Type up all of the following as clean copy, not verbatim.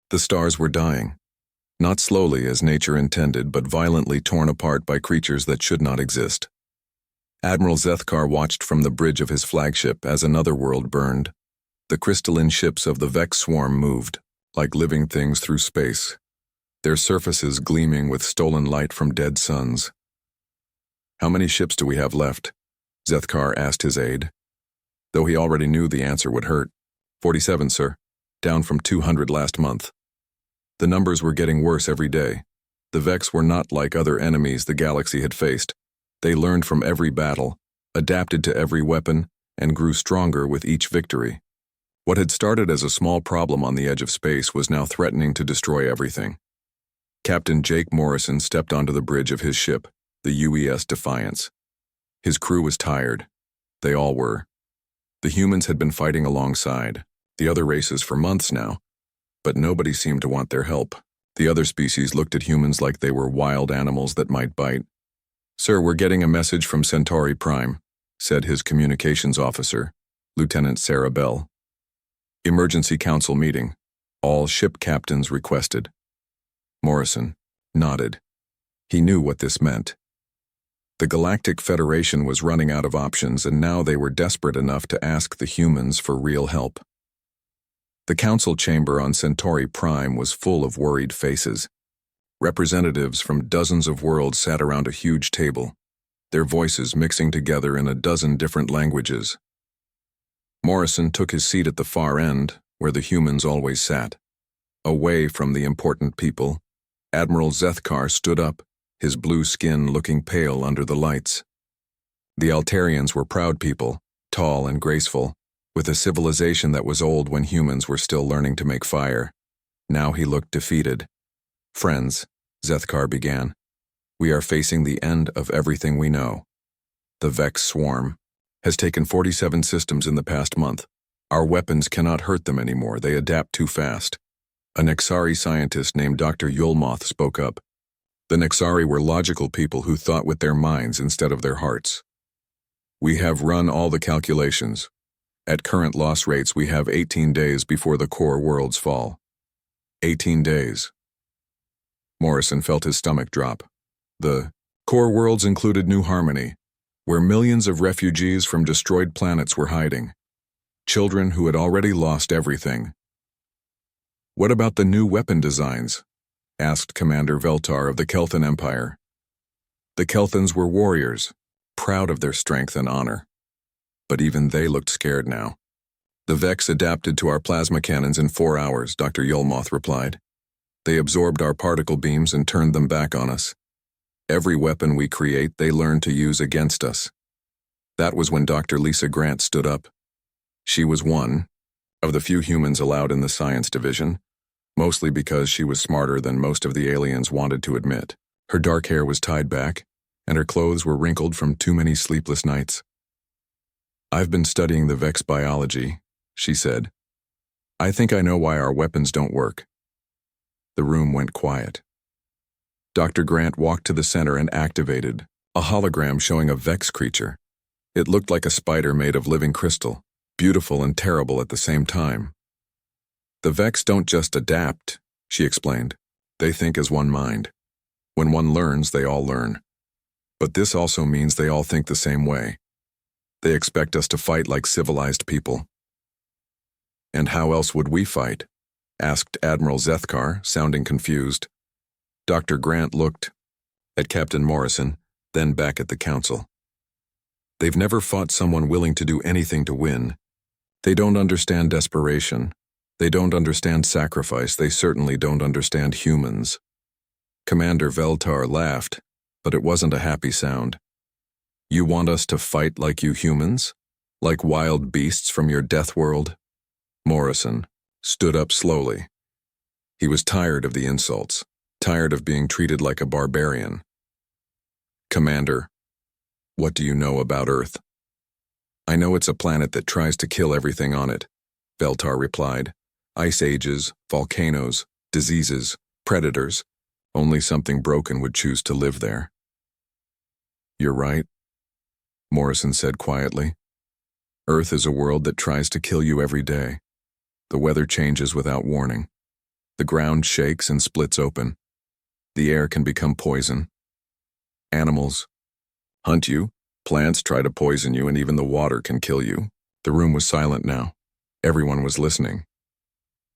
The stars were dying. Not slowly as nature intended, but violently torn apart by creatures that should not exist. Admiral Zethkar watched from the bridge of his flagship as another world burned. The crystalline ships of the Vex swarm moved, like living things through space, their surfaces gleaming with stolen light from dead suns. "How many ships do we have left?" Zethkar asked his aide. Though he already knew the answer would hurt. 47, sir. Down from 200 last month. The numbers were getting worse every day. The Vex were not like other enemies the galaxy had faced. They learned from every battle, adapted to every weapon, and grew stronger with each victory. What had started as a small problem on the edge of space was now threatening to destroy everything. Captain Jake Morrison stepped onto the bridge of his ship, the UES Defiance. His crew was tired. They all were. The humans had been fighting alongside the other races for months now, but nobody seemed to want their help. The other species looked at humans like they were wild animals that might bite. "Sir, we're getting a message from Centauri Prime," said his communications officer, Lieutenant Sarah Bell. "Emergency council meeting. All ship captains requested." Morrison nodded. He knew what this meant. The Galactic Federation was running out of options, and now they were desperate enough to ask the humans for real help. The council chamber on Centauri Prime was full of worried faces. Representatives from dozens of worlds sat around a huge table, their voices mixing together in a dozen different languages. Morrison took his seat at the far end, where the humans always sat. Away from the important people, Admiral Zethkar stood up, his blue skin looking pale under the lights. The Altarians were proud people, tall and graceful, with a civilization that was old when humans were still learning to make fire. Now he looked defeated. "Friends," Zethkar began, "we are facing the end of everything we know. The Vex swarm has taken 47 systems in the past month. Our weapons cannot hurt them anymore, they adapt too fast." A Nexari scientist named Dr. Yulmoth spoke up. The Nexari were logical people who thought with their minds instead of their hearts. "We have run all the calculations. At current loss rates, we have 18 days before the core worlds fall." 18 days. Morrison felt his stomach drop. The core worlds included New Harmony, where millions of refugees from destroyed planets were hiding. Children who had already lost everything. "What about the new weapon designs?" asked Commander Veltar of the Kelthan Empire. The Kelthans were warriors, proud of their strength and honor. But even they looked scared now. "The Vex adapted to our plasma cannons in 4 hours, Dr. Yulmoth replied. They absorbed our particle beams and turned them back on us. Every weapon we create, they learn to use against us." That was when Dr. Lisa Grant stood up. She was one of the few humans allowed in the science division, mostly because she was smarter than most of the aliens wanted to admit. Her dark hair was tied back, and her clothes were wrinkled from too many sleepless nights. "I've been studying the Vex biology," she said. "I think I know why our weapons don't work." The room went quiet. Dr. Grant walked to the center and activated a hologram showing a Vex creature. It looked like a spider made of living crystal, beautiful and terrible at the same time. "The Vex don't just adapt," she explained. "They think as one mind. When one learns, they all learn. But this also means they all think the same way. They expect us to fight like civilized people." "And how else would we fight?" asked Admiral Zethkar, sounding confused. Dr. Grant looked at Captain Morrison, then back at the council. "They've never fought someone willing to do anything to win. They don't understand desperation. They don't understand sacrifice. They certainly don't understand humans." Commander Veltar laughed, but it wasn't a happy sound. "You want us to fight like you humans? Like wild beasts from your death world?" Morrison stood up slowly. He was tired of the insults, tired of being treated like a barbarian. "Commander, what do you know about Earth?" "I know it's a planet that tries to kill everything on it," Veltar replied. "Ice ages, volcanoes, diseases, predators. Only something broken would choose to live there." "You're right," Morrison said quietly. "Earth is a world that tries to kill you every day. The weather changes without warning. The ground shakes and splits open. The air can become poison. Animals hunt you, plants try to poison you, and even the water can kill you. The room was silent now. Everyone was listening.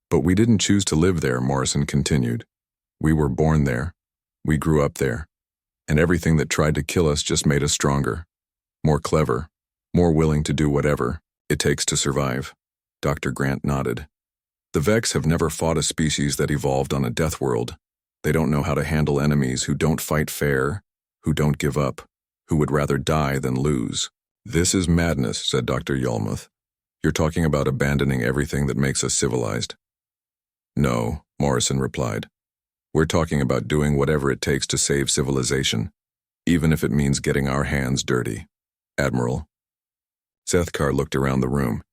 But we didn't choose to live there, Morrison continued. We were born there. We grew up there. And everything that tried to kill us just made us stronger, more clever, more willing to do whatever it takes to survive. Dr. Grant nodded. The Vex have never fought a species that evolved on a death world. They don't know how to handle enemies who don't fight fair, who don't give up, who would rather die than lose. This is madness, said Dr. Yolmuth. You're talking about abandoning everything that makes us civilized. No, Morrison replied. We're talking about doing whatever it takes to save civilization, even if it means getting our hands dirty. Admiral. Zethkar looked around the room.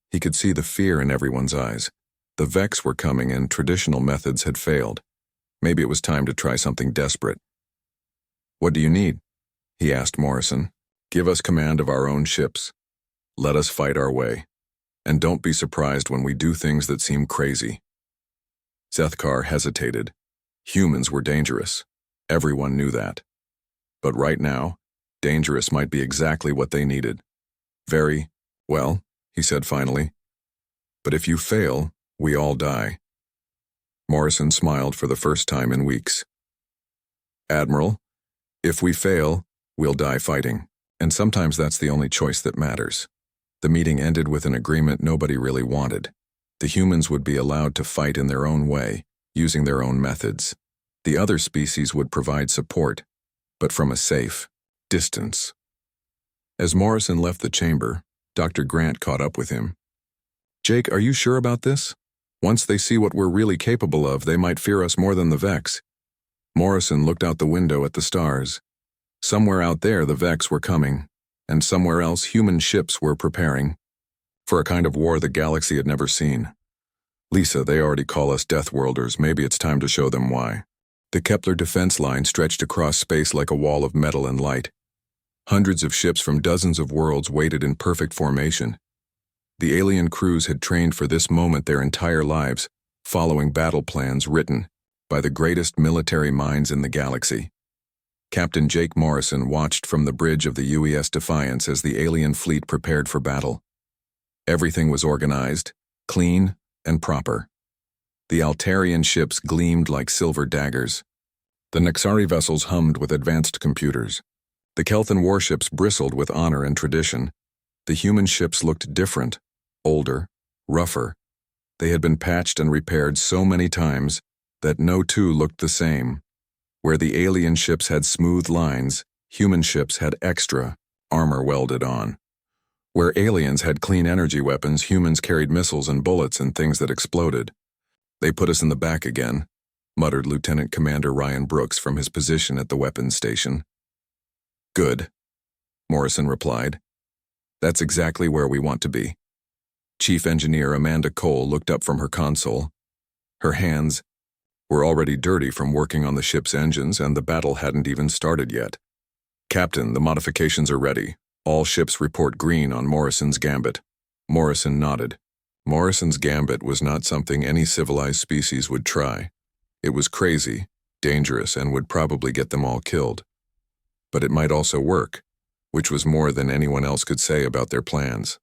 He could see the fear in everyone's eyes. The Vex were coming and traditional methods had failed. Maybe it was time to try something desperate. What do you need? He asked Morrison. Give us command of our own ships. Let us fight our way. And don't be surprised when we do things that seem crazy. Zethkar hesitated. Humans were dangerous. Everyone knew that. But right now, dangerous might be exactly what they needed. Very well, he said finally. But if you fail, we all die. Morrison smiled for the first time in weeks. Admiral, if we fail, we'll die fighting. And sometimes that's the only choice that matters. The meeting ended with an agreement nobody really wanted. The humans would be allowed to fight in their own way, using their own methods. The other species would provide support, but from a safe distance. As Morrison left the chamber, Dr. Grant caught up with him. Jake, are you sure about this? Once they see what we're really capable of, they might fear us more than the Vex. Morrison looked out the window at the stars. Somewhere out there the Vex were coming, and somewhere else human ships were preparing for a kind of war the galaxy had never seen. Lisa, they already call us Deathworlders. Maybe it's time to show them why. The Kepler defense line stretched across space like a wall of metal and light. Hundreds of ships from dozens of worlds waited in perfect formation. The alien crews had trained for this moment their entire lives, following battle plans written by the greatest military minds in the galaxy. Captain Jake Morrison watched from the bridge of the UES Defiance as the alien fleet prepared for battle. Everything was organized, clean, and proper. The Altarian ships gleamed like silver daggers. The Nexari vessels hummed with advanced computers. The Kelthan warships bristled with honor and tradition. The human ships looked different, older, rougher. They had been patched and repaired so many times that no two looked the same. Where the alien ships had smooth lines, human ships had extra, armor welded on. Where aliens had clean energy weapons, humans carried missiles and bullets and things that exploded. They put us in the back again, muttered Lieutenant Commander Ryan Brooks from his position at the weapons station. Good, Morrison replied. That's exactly where we want to be. Chief Engineer Amanda Cole looked up from her console. Her hands were already dirty from working on the ship's engines, and the battle hadn't even started yet. Captain, the modifications are ready. All ships report green on Morrison's Gambit. Morrison nodded. Morrison's Gambit was not something any civilized species would try. It was crazy, dangerous, and would probably get them all killed. But it might also work, which was more than anyone else could say about their plans.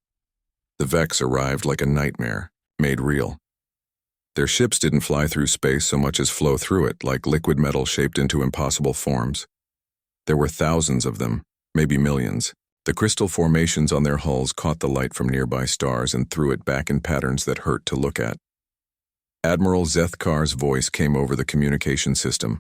The Vex arrived like a nightmare, made real. Their ships didn't fly through space so much as flow through it, like liquid metal shaped into impossible forms. There were thousands of them, maybe millions. The crystal formations on their hulls caught the light from nearby stars and threw it back in patterns that hurt to look at. Admiral Zethkar's voice came over the communication system.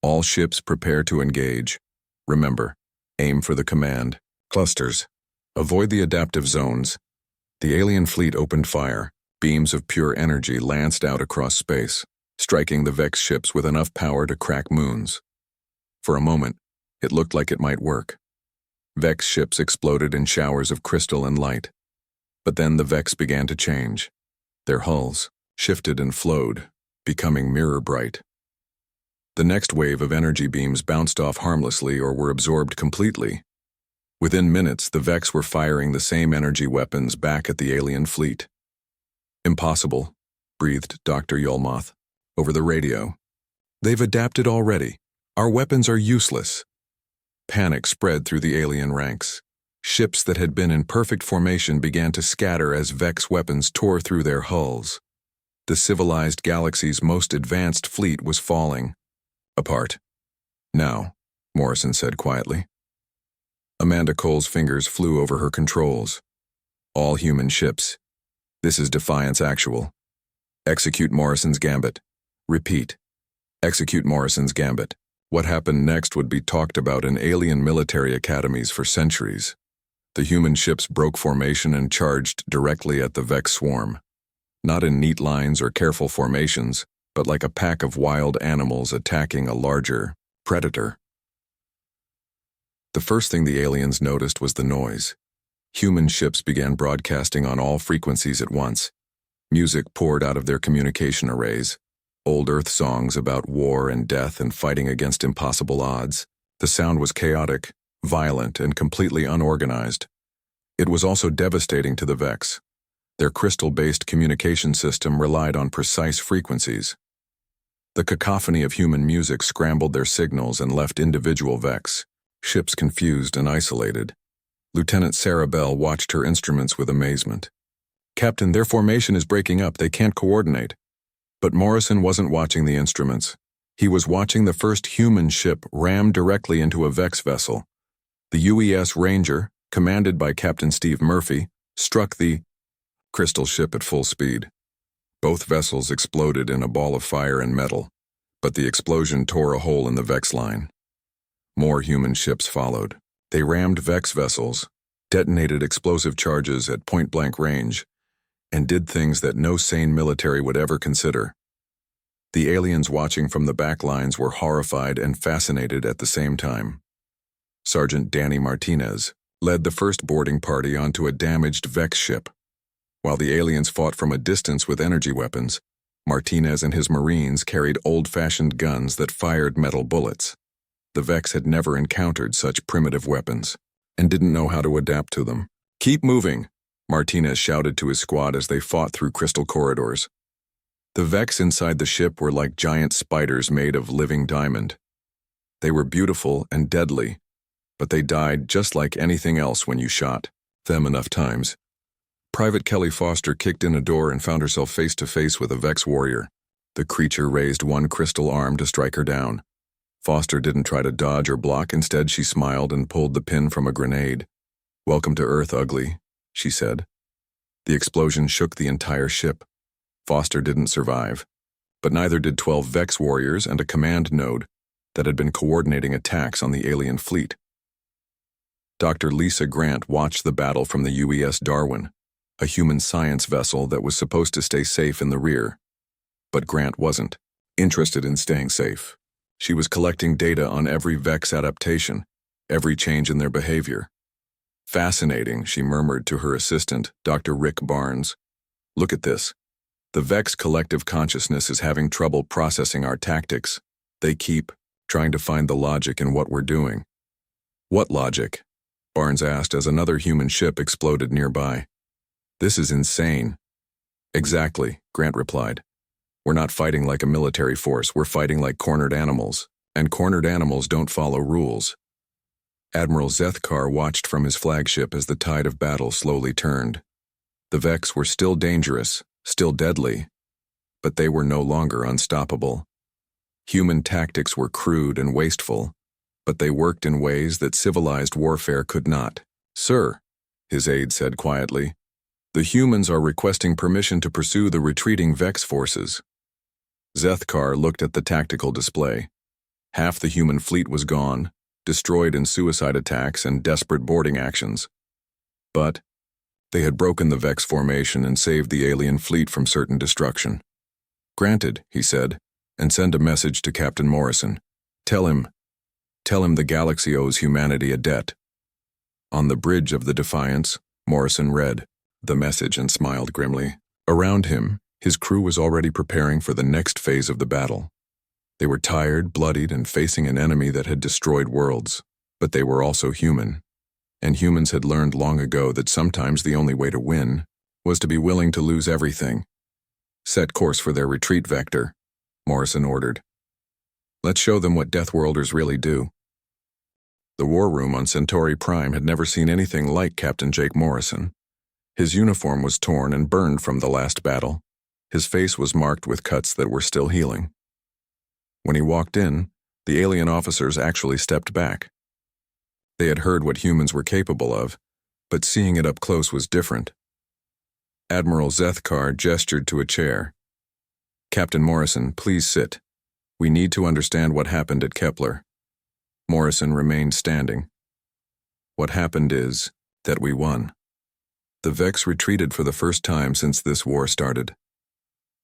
All ships prepare to engage. Remember, aim for the command. Clusters. Avoid the adaptive zones. The alien fleet opened fire. Beams of pure energy lanced out across space, striking the Vex ships with enough power to crack moons. For a moment, it looked like it might work. Vex ships exploded in showers of crystal and light. But then the Vex began to change. Their hulls shifted and flowed, becoming mirror bright. The next wave of energy beams bounced off harmlessly or were absorbed completely. Within minutes, the Vex were firing the same energy weapons back at the alien fleet. Impossible, breathed Dr. Yolmuth. over the radio. "They've adapted already. Our weapons are useless." Panic spread through the alien ranks. Ships that had been in perfect formation began to scatter as Vex weapons tore through their hulls. The civilized galaxy's most advanced fleet was falling apart. "Now," Morrison said quietly. Amanda Cole's fingers flew over her controls. "All human ships. This is Defiance Actual. Execute Morrison's Gambit. Repeat. Execute Morrison's Gambit." What happened next would be talked about in alien military academies for centuries. The human ships broke formation and charged directly at the Vex swarm. Not in neat lines or careful formations, but like a pack of wild animals attacking a larger predator. The first thing the aliens noticed was the noise. Human ships began broadcasting on all frequencies at once. Music poured out of their communication arrays. Old Earth songs about war and death and fighting against impossible odds. The sound was chaotic, violent, and completely unorganized. It was also devastating to the Vex. Their crystal-based communication system relied on precise frequencies. The cacophony of human music scrambled their signals and left individual Vex ships confused and isolated. Lieutenant Sarah Bell watched her instruments with amazement. "Captain, their formation is breaking up. They can't coordinate." But Morrison wasn't watching the instruments. He was watching the first human ship ram directly into a Vex vessel. The UES Ranger, commanded by Captain Steve Murphy, struck the crystal ship at full speed. Both vessels exploded in a ball of fire and metal, but the explosion tore a hole in the Vex line. More human ships followed. They rammed Vex vessels, detonated explosive charges at point-blank range, and did things that no sane military would ever consider. The aliens watching from the back lines were horrified and fascinated at the same time. Sergeant Danny Martinez led the first boarding party onto a damaged Vex ship. While the aliens fought from a distance with energy weapons, Martinez and his Marines carried old-fashioned guns that fired metal bullets. The Vex had never encountered such primitive weapons, and didn't know how to adapt to them. "Keep moving," Martinez shouted to his squad as they fought through crystal corridors. The Vex inside the ship were like giant spiders made of living diamond. They were beautiful and deadly, but they died just like anything else when you shot them enough times. Private Kelly Foster kicked in a door and found herself face to face with a Vex warrior. The creature raised one crystal arm to strike her down. Foster didn't try to dodge or block. Instead, she smiled and pulled the pin from a grenade. "Welcome to Earth, ugly," she said. The explosion shook the entire ship. Foster didn't survive, but neither did 12 Vex warriors and a command node that had been coordinating attacks on the alien fleet. Dr. Lisa Grant watched the battle from the UES Darwin, a human science vessel that was supposed to stay safe in the rear. But Grant wasn't interested in staying safe. She was collecting data on every Vex adaptation, every change in their behavior. "Fascinating," she murmured to her assistant, Dr. Rick Barnes. "Look at this. The Vex collective consciousness is having trouble processing our tactics. They keep trying to find the logic in what we're doing." "What logic?" Barnes asked as another human ship exploded nearby. "This is insane." "Exactly," Grant replied. "We're not fighting like a military force, we're fighting like cornered animals, and cornered animals don't follow rules." Admiral Zethkar watched from his flagship as the tide of battle slowly turned. The Vex were still dangerous, still deadly, but they were no longer unstoppable. Human tactics were crude and wasteful, but they worked in ways that civilized warfare could not. "Sir," his aide said quietly, "the humans are requesting permission to pursue the retreating Vex forces." Zethkar looked at the tactical display. Half the human fleet was gone, destroyed in suicide attacks and desperate boarding actions. But they had broken the Vex formation and saved the alien fleet from certain destruction. "Granted," he said, "and send a message to Captain Morrison. Tell him the galaxy owes humanity a debt." On the bridge of the Defiance, Morrison read the message and smiled grimly. Around him, his crew was already preparing for the next phase of the battle. They were tired, bloodied, and facing an enemy that had destroyed worlds, but they were also human. And humans had learned long ago that sometimes the only way to win was to be willing to lose everything. Set course for their retreat vector. Morrison ordered. Let's show them what Deathworlders really do. The war room on Centauri Prime had never seen anything like Captain Jake Morrison. His uniform was torn and burned from the last battle. His face was marked with cuts that were still healing. When he walked in, the alien officers actually stepped back. They had heard what humans were capable of, but seeing it up close was different. Admiral Zethkar gestured to a chair. Captain Morrison, please sit. We need to understand what happened at Kepler. Morrison remained standing. What happened is that we won. The Vex retreated for the first time since this war started.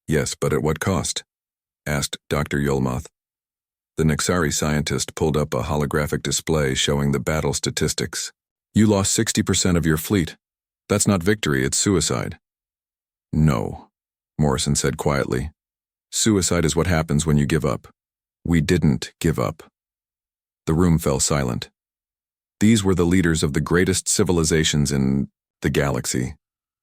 Yes, but at what cost? Asked Dr. Yulmoth. The Nexari scientist pulled up a holographic display showing the battle statistics. You lost 60% of your fleet. That's not victory, it's suicide. No, Morrison said quietly. Suicide is what happens when you give up. We didn't give up. The room fell silent. These were the leaders of the greatest civilizations in the galaxy,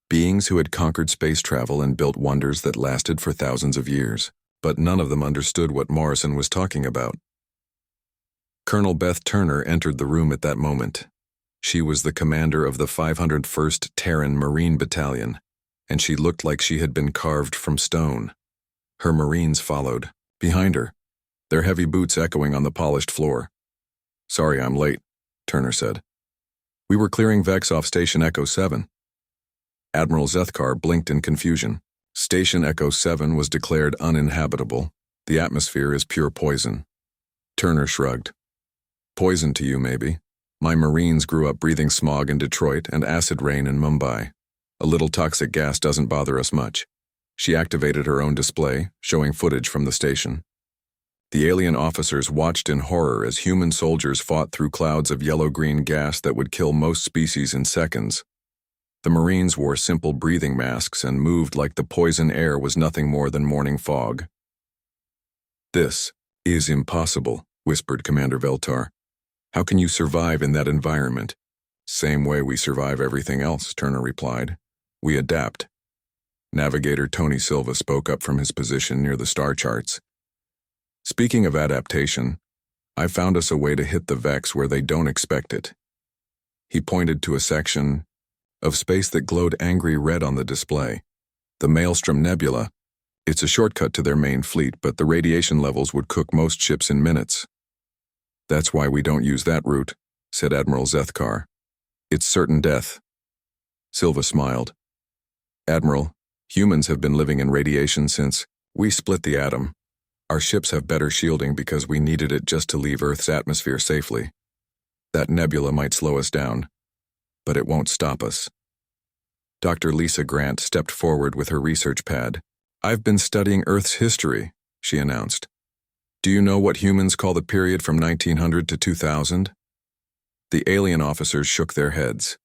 beings who had conquered space travel and built wonders that lasted for thousands of years, but none of them understood what Morrison was talking about. Colonel Beth Turner entered the room at that moment. She was the commander of the 501st Terran Marine Battalion, and she looked like she had been carved from stone. Her Marines followed, behind her, their heavy boots echoing on the polished floor. Sorry I'm late, Turner said. We were clearing Vex off Station Echo 7. Admiral Zethkar blinked in confusion. Station Echo 7 was declared uninhabitable. The atmosphere is pure poison. Turner shrugged. Poison to you, maybe. My Marines grew up breathing smog in Detroit and acid rain in Mumbai. A little toxic gas doesn't bother us much. She activated her own display, showing footage from the station. The alien officers watched in horror as human soldiers fought through clouds of yellow-green gas that would kill most species in seconds. The Marines wore simple breathing masks and moved like the poison air was nothing more than morning fog. This is impossible, whispered Commander Veltar. How can you survive in that environment? Same way we survive everything else, Turner replied. We adapt. Navigator Tony Silva spoke up from his position near the star charts. Speaking of adaptation, I found us a way to hit the Vex where they don't expect it. He pointed to a section of space that glowed angry red on the display. The Maelstrom Nebula. It's a shortcut to their main fleet, but the radiation levels would cook most ships in minutes. That's why we don't use that route, said Admiral Zethkar. It's certain death. Silva smiled. Admiral, humans have been living in radiation since we split the atom. Our ships have better shielding because we needed it just to leave Earth's atmosphere safely. That nebula might slow us down, but it won't stop us. Dr. Lisa Grant stepped forward with her research pad. I've been studying Earth's history, she announced. Do you know what humans call the period from 1900 to 2000? The alien officers shook their heads.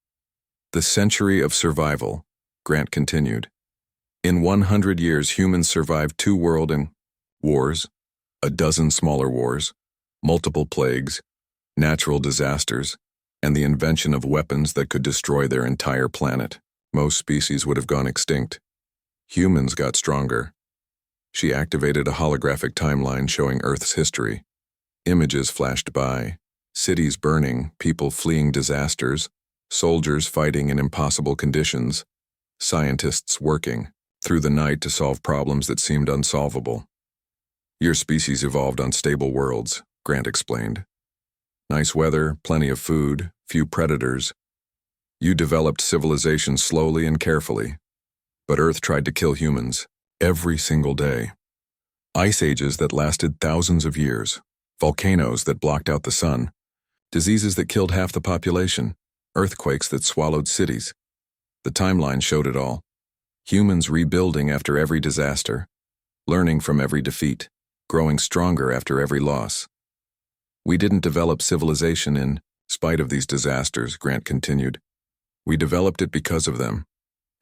The century of survival, Grant continued. In 100 years, humans survived 2 world wars, a dozen smaller wars, multiple plagues, natural disasters, and the invention of weapons that could destroy their entire planet. Most species would have gone extinct. Humans got stronger. She activated a holographic timeline showing Earth's history. Images flashed by, cities burning, people fleeing disasters, soldiers fighting in impossible conditions, scientists working through the night to solve problems that seemed unsolvable. Your species evolved on stable worlds, Grant explained. Nice weather, plenty of food, few predators. You developed civilization slowly and carefully, but Earth tried to kill humans every single day. Ice ages that lasted thousands of years, volcanoes that blocked out the sun, diseases that killed half the population, earthquakes that swallowed cities. The timeline showed it all. Humans rebuilding after every disaster, learning from every defeat, growing stronger after every loss. We didn't develop civilization in spite of these disasters, Grant continued. We developed it because of them.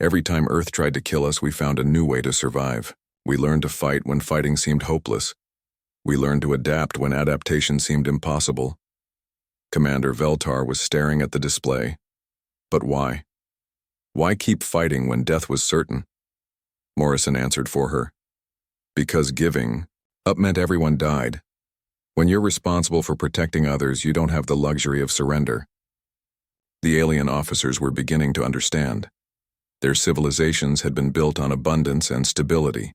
Every time Earth tried to kill us, we found a new way to survive. We learned to fight when fighting seemed hopeless. We learned to adapt when adaptation seemed impossible. Commander Veltar was staring at the display. But why? Why keep fighting when death was certain? Morrison answered for her. Because giving Up meant everyone died. When you're responsible for protecting others, you don't have the luxury of surrender. The alien officers were beginning to understand. Their civilizations had been built on abundance and stability.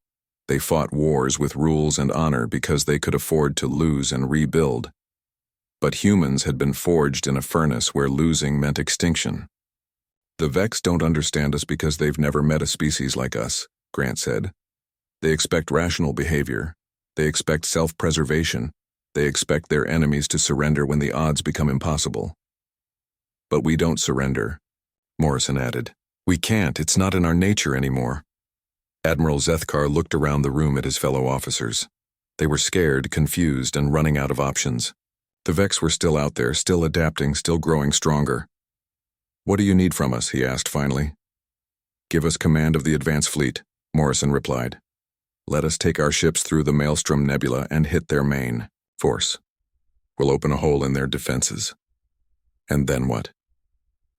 They fought wars with rules and honor because they could afford to lose and rebuild. But humans had been forged in a furnace where losing meant extinction. The Vex don't understand us because they've never met a species like us, Grant said. They expect rational behavior. They expect self-preservation. They expect their enemies to surrender when the odds become impossible. But we don't surrender, Morrison added. We can't, it's not in our nature anymore. Admiral Zethkar looked around the room at his fellow officers. They were scared, confused, and running out of options. The Vex were still out there, still adapting, still growing stronger. What do you need from us? He asked finally. Give us command of the advance fleet, Morrison replied. Let us take our ships through the Maelstrom Nebula and hit their main force. We'll open a hole in their defenses. And then what?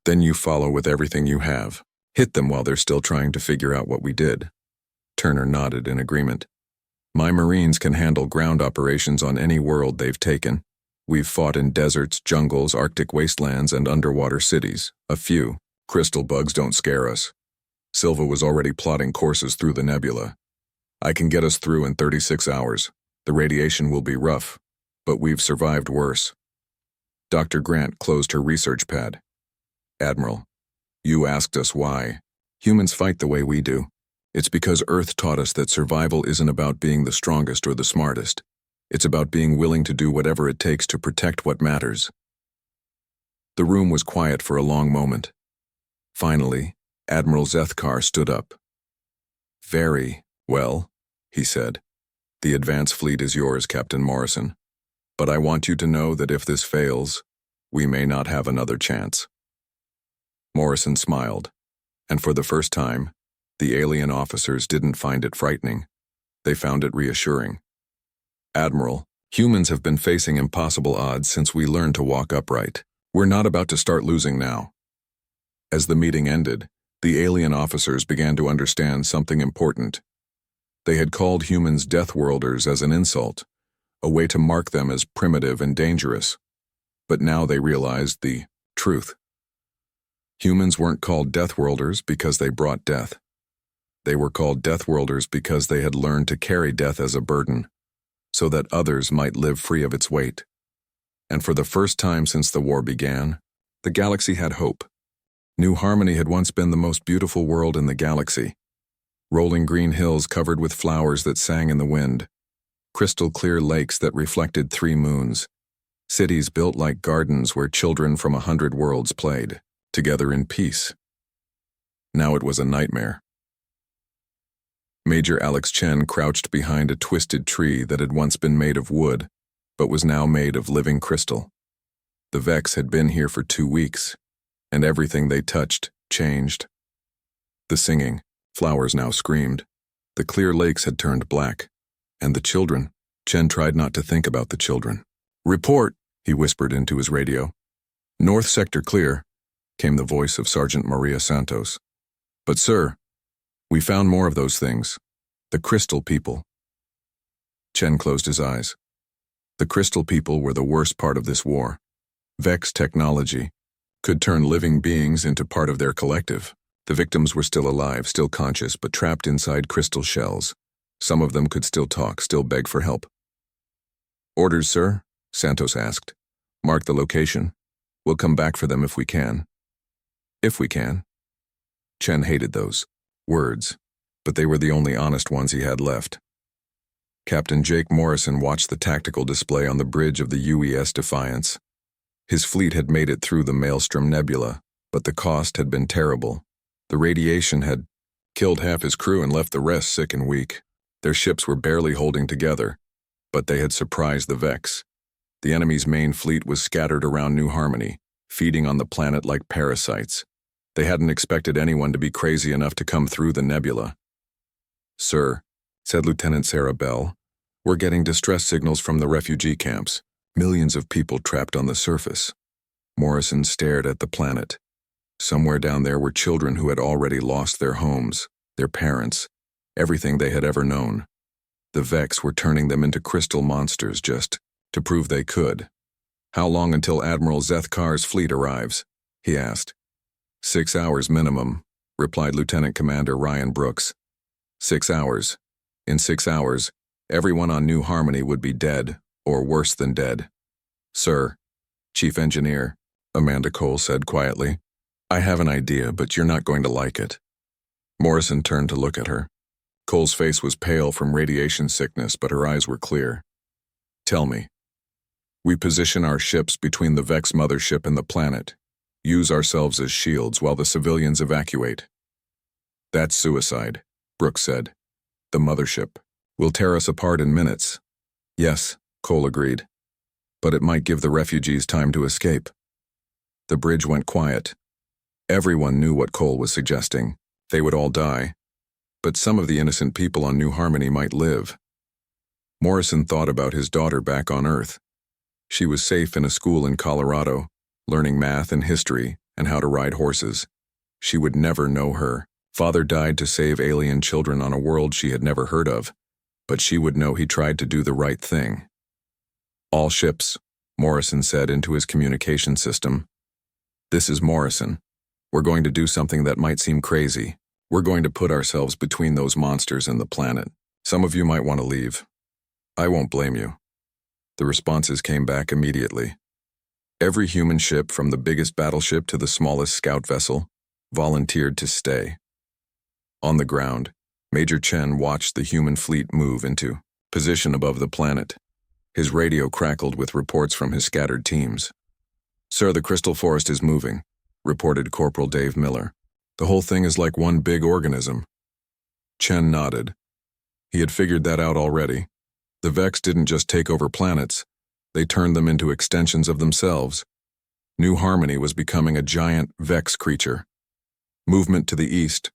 Then you follow with everything you have. Hit them while they're still trying to figure out what we did. Turner nodded in agreement. My Marines can handle ground operations on any world they've taken. We've fought in deserts, jungles, Arctic wastelands, and underwater cities. A few. Crystal bugs don't scare us. Silva was already plotting courses through the nebula. I can get us through in 36 hours. The radiation will be rough, but we've survived worse. Dr. Grant closed her research pad. Admiral, you asked us why. Humans fight the way we do. It's because Earth taught us that survival isn't about being the strongest or the smartest. It's about being willing to do whatever it takes to protect what matters. The room was quiet for a long moment. Finally, Admiral Zethkar stood up. Very well, he said. The advance fleet is yours, Captain Morrison. But I want you to know that if this fails, we may not have another chance. Morrison smiled, and for the first time, the alien officers didn't find it frightening. They found it reassuring. Admiral, humans have been facing impossible odds since we learned to walk upright. We're not about to start losing now. As the meeting ended, the alien officers began to understand something important. They had called humans Deathworlders as an insult, a way to mark them as primitive and dangerous. But now they realized the truth. Humans weren't called Deathworlders because they brought death. They were called Deathworlders because they had learned to carry death as a burden, so that others might live free of its weight. And for the first time since the war began, the galaxy had hope. New Harmony had once been the most beautiful world in the galaxy. Rolling green hills covered with flowers that sang in the wind, crystal clear lakes that reflected 3 moons, cities built like gardens where children from 100 worlds played, together in peace. Now it was a nightmare. Major Alex Chen crouched behind a twisted tree that had once been made of wood, but was now made of living crystal. The Vex had been here for 2 weeks, and everything they touched changed. The singing, flowers now screamed. The clear lakes had turned black. And the children. Chen tried not to think about the children. Report, he whispered into his radio. North sector clear, came the voice of Sergeant Maria Santos. But sir, we found more of those things. The crystal people. Chen closed his eyes. The crystal people were the worst part of this war. Vex technology could turn living beings into part of their collective. The victims were still alive, still conscious, but trapped inside crystal shells. Some of them could still talk, still beg for help. Orders, sir? Santos asked. Mark the location. We'll come back for them if we can. If we can. Chen hated those words, but they were the only honest ones he had left. Captain Jake Morrison watched the tactical display on the bridge of the UES Defiance. His fleet had made it through the Maelstrom Nebula, but the cost had been terrible. The radiation had killed half his crew and left the rest sick and weak. Their ships were barely holding together, but they had surprised the Vex. The enemy's main fleet was scattered around New Harmony, feeding on the planet like parasites. They hadn't expected anyone to be crazy enough to come through the nebula. Sir, said Lieutenant Sarah Bell, we're getting distress signals from the refugee camps. Millions of people trapped on the surface. Morrison stared at the planet. Somewhere down there were children who had already lost their homes, their parents, everything they had ever known. The Vex were turning them into crystal monsters just to prove they could. "How long until Admiral Zethkar's fleet arrives?" he asked. 6 hours minimum, replied Lieutenant Commander Ryan Brooks. 6 hours. In 6 hours, everyone on New Harmony would be dead, or worse than dead. "Sir, Chief Engineer," Amanda Cole said quietly, "I have an idea, but you're not going to like it." Morrison turned to look at her. Cole's face was pale from radiation sickness, but her eyes were clear. "Tell me." "We position our ships between the Vex mothership and the planet. Use ourselves as shields while the civilians evacuate." "That's suicide," Brooks said. "The mothership will tear us apart in minutes." "Yes," Cole agreed. "But it might give the refugees time to escape." The bridge went quiet. Everyone knew what Cole was suggesting. They would all die. But some of the innocent people on New Harmony might live. Morrison thought about his daughter back on Earth. She was safe in a school in Colorado, learning math and history and how to ride horses. She would never know her father died to save alien children on a world she had never heard of, but she would know he tried to do the right thing. "All ships," Morrison said into his communication system. "This is Morrison. We're going to do something that might seem crazy. We're going to put ourselves between those monsters and the planet. Some of you might want to leave. I won't blame you." The responses came back immediately. Every human ship, from the biggest battleship to the smallest scout vessel, volunteered to stay. On the ground, Major Chen watched the human fleet move into position above the planet. His radio crackled with reports from his scattered teams. "Sir, the crystal forest is moving," reported Corporal Dave Miller. "The whole thing is like one big organism." Chen nodded. He had figured that out already. The Vex didn't just take over planets, they turned them into extensions of themselves. New Harmony was becoming a giant Vex creature. "Movement to the east,"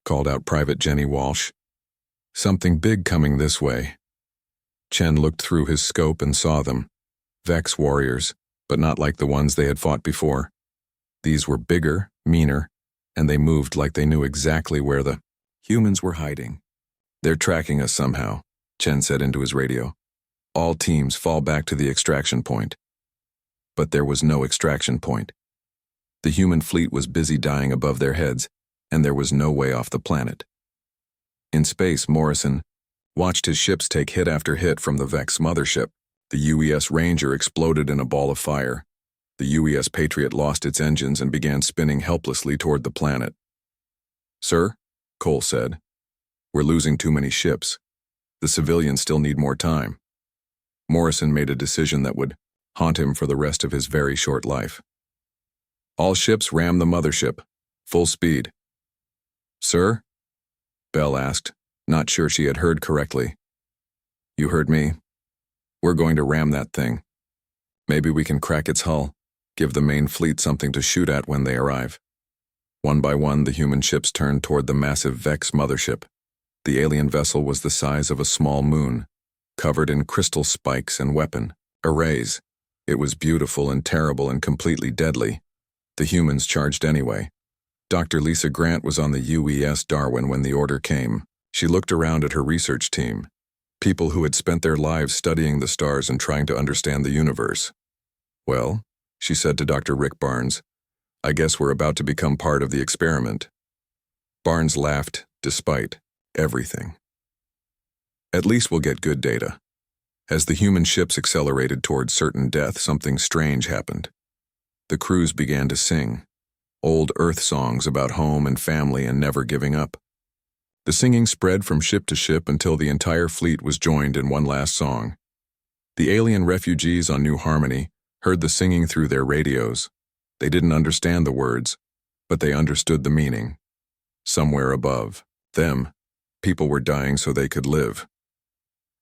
called out Private Jenny Walsh. "Something big coming this way." Chen looked through his scope and saw them. Vex warriors, but not like the ones they had fought before. These were bigger, meaner, and they moved like they knew exactly where the humans were hiding. "They're tracking us somehow," Chen said into his radio. "All teams fall back to the extraction point." But there was no extraction point. The human fleet was busy dying above their heads, and there was no way off the planet. In space, Morrison watched his ships take hit after hit from the Vex mothership. The UES Ranger exploded in a ball of fire. The UES Patriot lost its engines and began spinning helplessly toward the planet. "Sir," Cole said, "we're losing too many ships. The civilians still need more time." Morrison made a decision that would haunt him for the rest of his very short life. "All ships ram the mothership. Full speed." "Sir?" Bell asked, not sure she had heard correctly. "You heard me. We're going to ram that thing. Maybe we can crack its hull, give the main fleet something to shoot at when they arrive." One by one, the human ships turned toward the massive Vex mothership. The alien vessel was the size of a small moon, covered in crystal spikes and weapon arrays. It was beautiful and terrible and completely deadly. The humans charged anyway. Dr. Lisa Grant was on the UES Darwin when the order came. She looked around at her research team, people who had spent their lives studying the stars and trying to understand the universe. "Well," she said to Dr. Rick Barnes, "I guess we're about to become part of the experiment." Barnes laughed, despite everything. "At least we'll get good data." As the human ships accelerated toward certain death, something strange happened. The crews began to sing old Earth songs about home and family and never giving up. The singing spread from ship to ship until the entire fleet was joined in one last song. The alien refugees on New Harmony heard the singing through their radios. They didn't understand the words, but they understood the meaning. Somewhere above them, people were dying so they could live.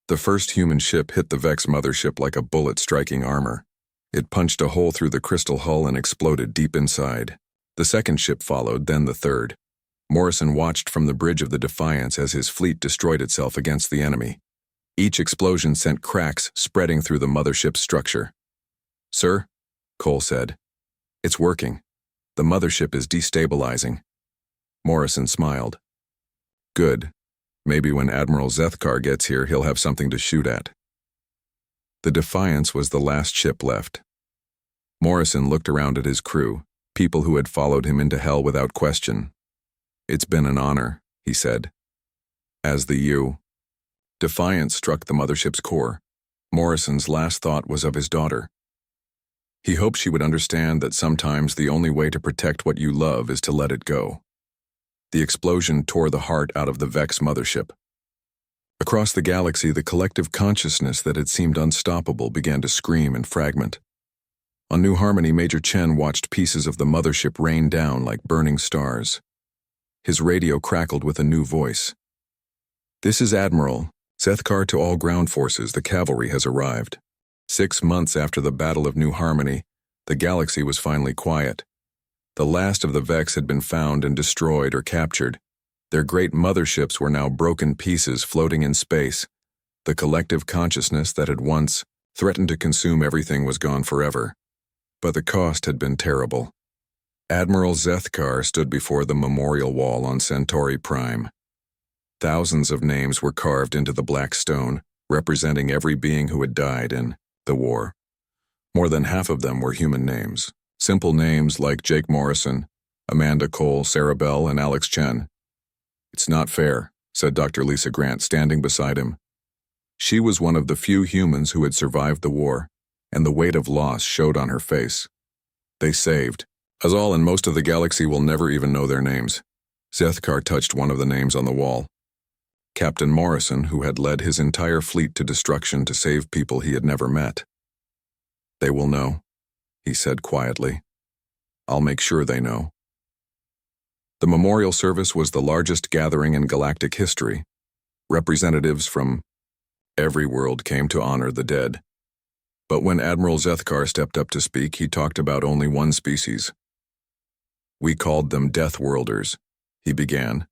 The first human ship hit the Vex mothership like a bullet striking armor. It punched a hole through the crystal hull and exploded deep inside. The second ship followed, then the third. Morrison watched from the bridge of the Defiance as his fleet destroyed itself against the enemy. Each explosion sent cracks spreading through the mothership's structure. "Sir," Cole said, "it's working. The mothership is destabilizing." Morrison smiled. "Good. Maybe when Admiral Zethkar gets here, he'll have something to shoot at. The Defiance was the last ship left. Morrison looked around at his crew, people who had followed him into hell without question. "It's been an honor," he said. As the Defiance struck the mothership's core, Morrison's last thought was of his daughter. He hoped she would understand that sometimes the only way to protect what you love is to let it go. The explosion tore the heart out of the Vex mothership. Across the galaxy, the collective consciousness that had seemed unstoppable began to scream and fragment. On New Harmony, Major Chen watched pieces of the mothership rain down like burning stars. His radio crackled with a new voice. "This is Admiral Zethkar to all ground forces. The cavalry has arrived." 6 months after the Battle of New Harmony, the galaxy was finally quiet. The last of the Vex had been found and destroyed or captured. Their great motherships were now broken pieces floating in space. The collective consciousness that had once threatened to consume everything was gone forever. But the cost had been terrible. Admiral Zethkar stood before the memorial wall on Centauri Prime. Thousands of names were carved into the black stone, representing every being who had died in the war. More than half of them were human names, simple names like Jake Morrison, Amanda Cole, Sarah Bell, and Alex Chen. "It's not fair," said Dr. Lisa Grant, standing beside him. She was one of the few humans who had survived the war, and the weight of loss showed on her face. "They saved us all, and most of the galaxy will never even know their names." Zethkar touched one of the names on the wall. Captain Morrison, who had led his entire fleet to destruction to save people he had never met. "They will know," he said quietly. "I'll make sure they know." The memorial service was the largest gathering in galactic history. Representatives from every world came to honor the dead. But when Admiral Zethkar stepped up to speak, he talked about only one species. "We called them Deathworlders," he began,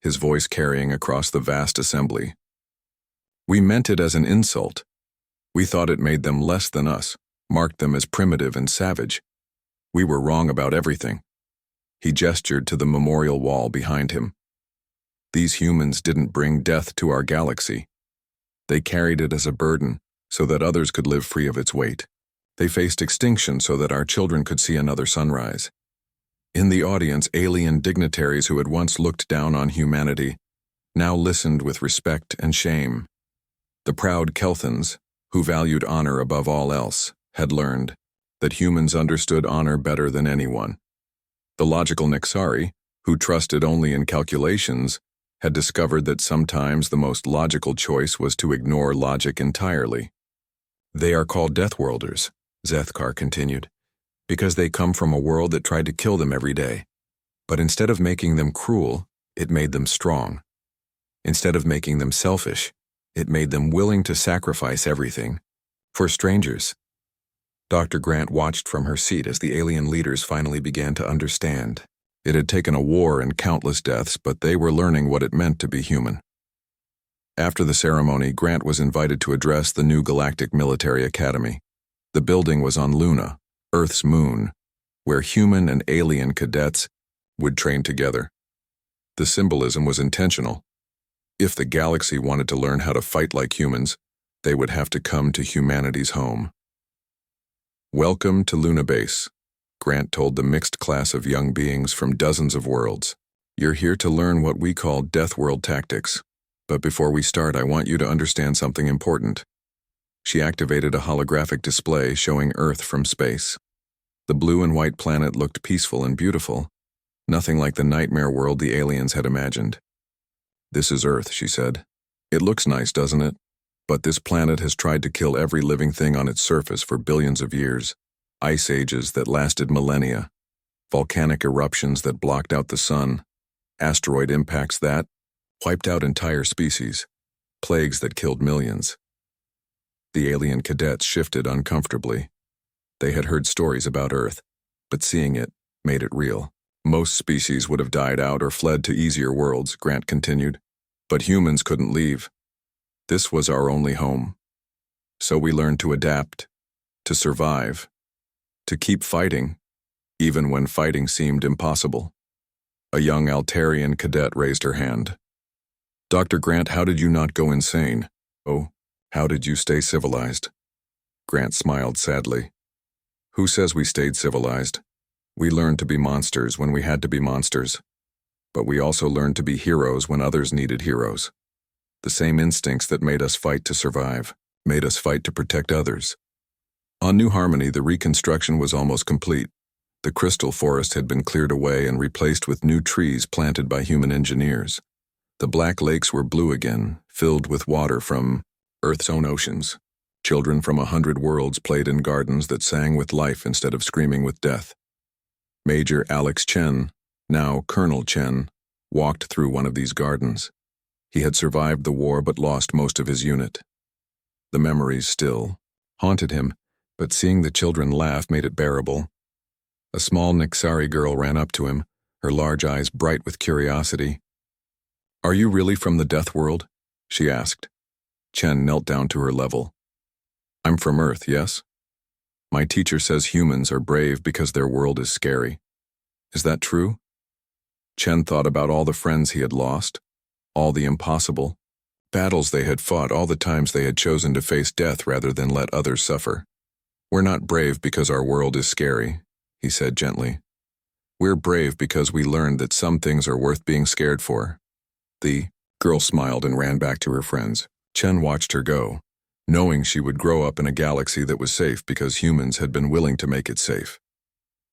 his voice carrying across the vast assembly. "We meant it as an insult. We thought it made them less than us, marked them as primitive and savage. We were wrong about everything." He gestured to the memorial wall behind him. "These humans didn't bring death to our galaxy. They carried it as a burden so that others could live free of its weight. They faced extinction so that our children could see another sunrise." In the audience, alien dignitaries who had once looked down on humanity now listened with respect and shame. The proud Kelthans, who valued honor above all else, had learned that humans understood honor better than anyone. The logical Nixari, who trusted only in calculations, had discovered that sometimes the most logical choice was to ignore logic entirely. "They are called Deathworlders," Zethkar continued, "because they come from a world that tried to kill them every day. But instead of making them cruel, it made them strong. Instead of making them selfish, it made them willing to sacrifice everything for strangers." Dr. Grant watched from her seat as the alien leaders finally began to understand. It had taken a war and countless deaths, but they were learning what it meant to be human. After the ceremony, Grant was invited to address the new Galactic Military Academy. The building was on Luna, Earth's moon, where human and alien cadets would train together. The symbolism was intentional. If the galaxy wanted to learn how to fight like humans, they would have to come to humanity's home. "Welcome to Luna Base," Grant told the mixed class of young beings from dozens of worlds. "You're here to learn what we call Deathworld tactics. But before we start, I want you to understand something important." She activated a holographic display showing Earth from space. The blue and white planet looked peaceful and beautiful, nothing like the nightmare world the aliens had imagined. "This is Earth," she said. "It looks nice, doesn't it? But this planet has tried to kill every living thing on its surface for billions of years. Ice ages that lasted millennia, volcanic eruptions that blocked out the sun, asteroid impacts that wiped out entire species, plagues that killed millions." The alien cadets shifted uncomfortably. They had heard stories about Earth, but seeing it made it real. "Most species would have died out or fled to easier worlds," Grant continued, "but humans couldn't leave. This was our only home. So we learned to adapt, to survive, to keep fighting, even when fighting seemed impossible." A young Altarian cadet raised her hand. Dr. Grant, how did you not go insane? Oh, how did you stay civilized? Grant smiled sadly. Who says we stayed civilized? We learned to be monsters when we had to be monsters. But we also learned to be heroes when others needed heroes. The same instincts that made us fight to survive, made us fight to protect others. On New Harmony, the reconstruction was almost complete. The crystal forest had been cleared away and replaced with new trees planted by human engineers. The black lakes were blue again, filled with water from Earth's own oceans. Children from 100 worlds played in gardens that sang with life instead of screaming with death. Major Alex Chen, now Colonel Chen, walked through one of these gardens. He had survived the war but lost most of his unit. The memories still haunted him, but seeing the children laugh made it bearable. A small Nixari girl ran up to him, her large eyes bright with curiosity. "Are you really from the Death World?" she asked. Chen knelt down to her level. "I'm from Earth, yes? My teacher says humans are brave because their world is scary. Is that true?" Chen thought about all the friends he had lost, all the impossible battles they had fought, all the times they had chosen to face death rather than let others suffer. "We're not brave because our world is scary," he said gently. "We're brave because we learned that some things are worth being scared for." The girl smiled and ran back to her friends. Chen watched her go, knowing she would grow up in a galaxy that was safe because humans had been willing to make it safe.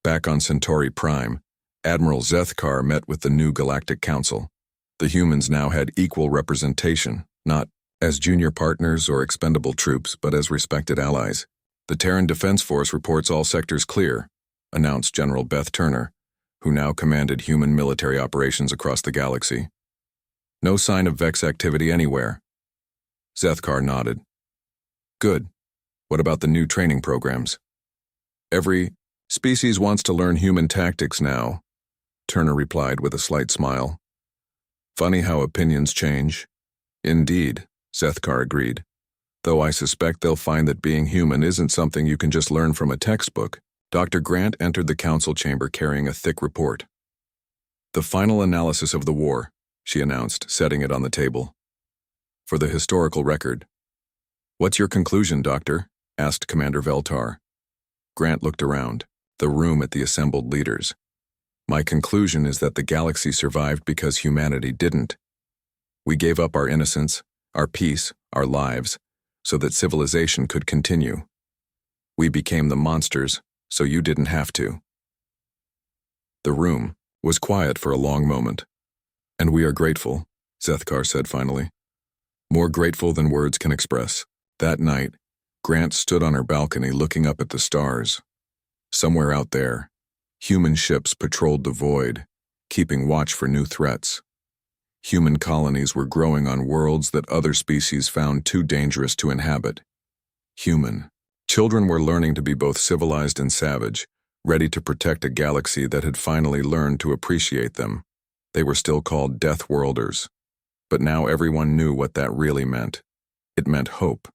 Back on Centauri Prime, Admiral Zethkar met with the new Galactic Council. The humans now had equal representation, not as junior partners or expendable troops, but as respected allies. "The Terran Defense Force reports all sectors clear," announced General Beth Turner, who now commanded human military operations across the galaxy. "No sign of Vex activity anywhere." Zethkar nodded. "Good. What about the new training programs?" "Every species wants to learn human tactics now," Turner replied with a slight smile. "Funny how opinions change." "Indeed," Zethkar agreed, "though I suspect they'll find that being human isn't something you can just learn from a textbook." Dr. Grant entered the council chamber carrying a thick report. "The final analysis of the war," she announced, setting it on the table. "For the historical record." "What's your conclusion, Doctor?" asked Commander Veltar. Grant looked around, the room at the assembled leaders. "My conclusion is that the galaxy survived because humanity didn't. We gave up our innocence, our peace, our lives, so that civilization could continue. We became the monsters, so you didn't have to." The room was quiet for a long moment. "And we are grateful," Zethkar said finally. "More grateful than words can express." That night, Grant stood on her balcony looking up at the stars. Somewhere out there, human ships patrolled the void, keeping watch for new threats. Human colonies were growing on worlds that other species found too dangerous to inhabit. Human children were learning to be both civilized and savage, ready to protect a galaxy that had finally learned to appreciate them. They were still called Deathworlders, but now everyone knew what that really meant. It meant hope.